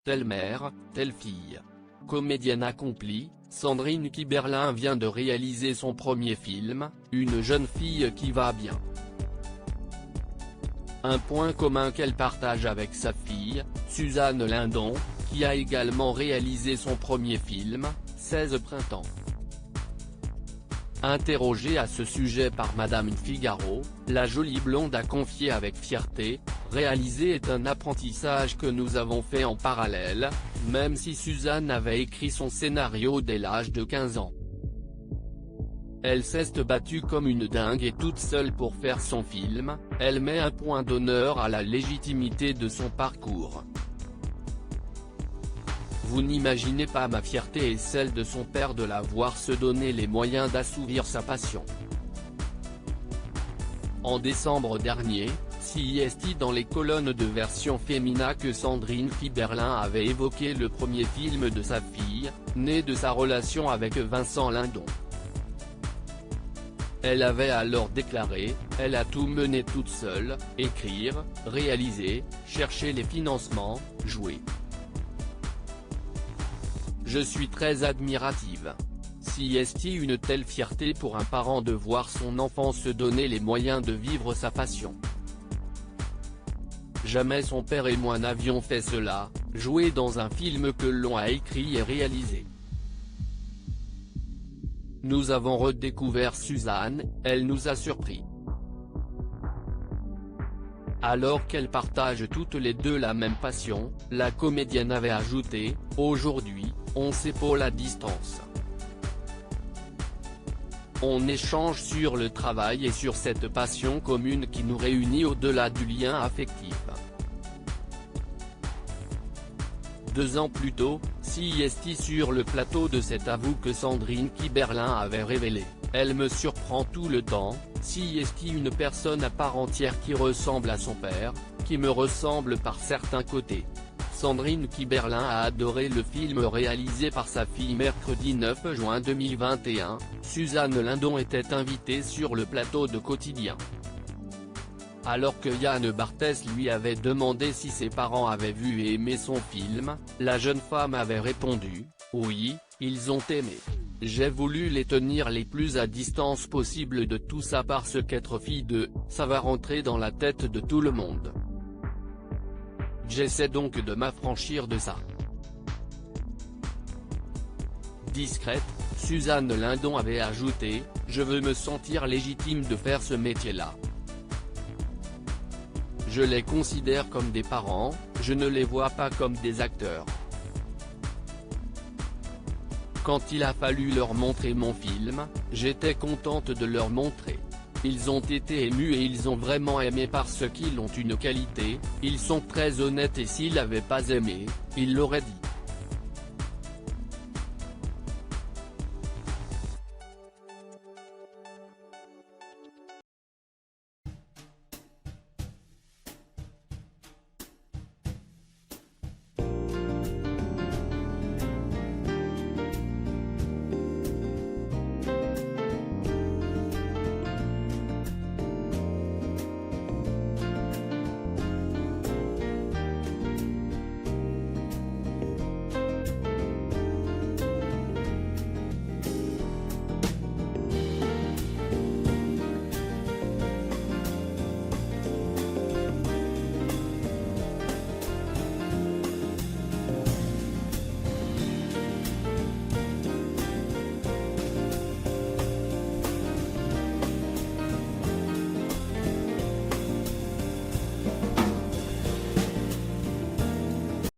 Telle mère, telle fille. Comédienne accomplie, Sandrine Kiberlin vient de réaliser son premier film, Une jeune fille qui va bien. Un point commun qu'elle partage avec sa fille, Suzanne Lindon, qui a également réalisé son premier film, 16 printemps. Interrogée à ce sujet par Madame Figaro, la jolie blonde a confié avec fierté: réaliser est un apprentissage que nous avons fait en parallèle, même si Suzanne avait écrit son scénario dès l'âge de 15 ans. Elle s'est battue comme une dingue et toute seule pour faire son film, elle met un point d'honneur à la légitimité de son parcours. Vous n'imaginez pas ma fierté et celle de son père de la voir se donner les moyens d'assouvir sa passion. En décembre dernier, CIST dans les colonnes de Version Femina que Sandrine Kiberlin avait évoqué le premier film de sa fille, né de sa relation avec Vincent Lindon. Elle avait alors déclaré: « Elle a tout mené toute seule, écrire, réaliser, chercher les financements, jouer. Je suis très admirative. CIST une telle fierté pour un parent de voir son enfant se donner les moyens de vivre sa passion. Jamais son père et moi n'avions fait cela, jouer dans un film que l'on a écrit et réalisé. Nous avons redécouvert Suzanne, elle nous a surpris. Alors qu'elles partagent toutes les deux la même passion, la comédienne avait ajouté: « Aujourd'hui, on s'épaule à distance. On échange sur le travail et sur cette passion commune qui nous réunit au-delà du lien affectif. » 2 ans plus tôt, CIST sur le plateau de cet avou que Sandrine Kiberlin avait révélé: « Elle me surprend tout le temps, CIST une personne à part entière qui ressemble à son père, qui me ressemble par certains côtés. » Sandrine Kiberlin a adoré le film réalisé par sa fille. Mercredi 9 juin 2021, Suzanne Lindon était invitée sur le plateau de Quotidien. Alors que Yann Barthès lui avait demandé si ses parents avaient vu et aimé son film, la jeune femme avait répondu: « Oui, ils ont aimé. J'ai voulu les tenir les plus à distance possible de tout ça parce qu'être fille de, ça va rentrer dans la tête de tout le monde. J'essaie donc de m'affranchir de ça. » Discrète, Suzanne Lindon avait ajouté: « Je veux me sentir légitime de faire ce métier-là. Je les considère comme des parents, je ne les vois pas comme des acteurs. Quand il a fallu leur montrer mon film, j'étais contente de leur montrer. Ils ont été émus et ils ont vraiment aimé parce qu'ils ont une qualité, ils sont très honnêtes et s'ils n'avaient pas aimé, ils l'auraient dit. »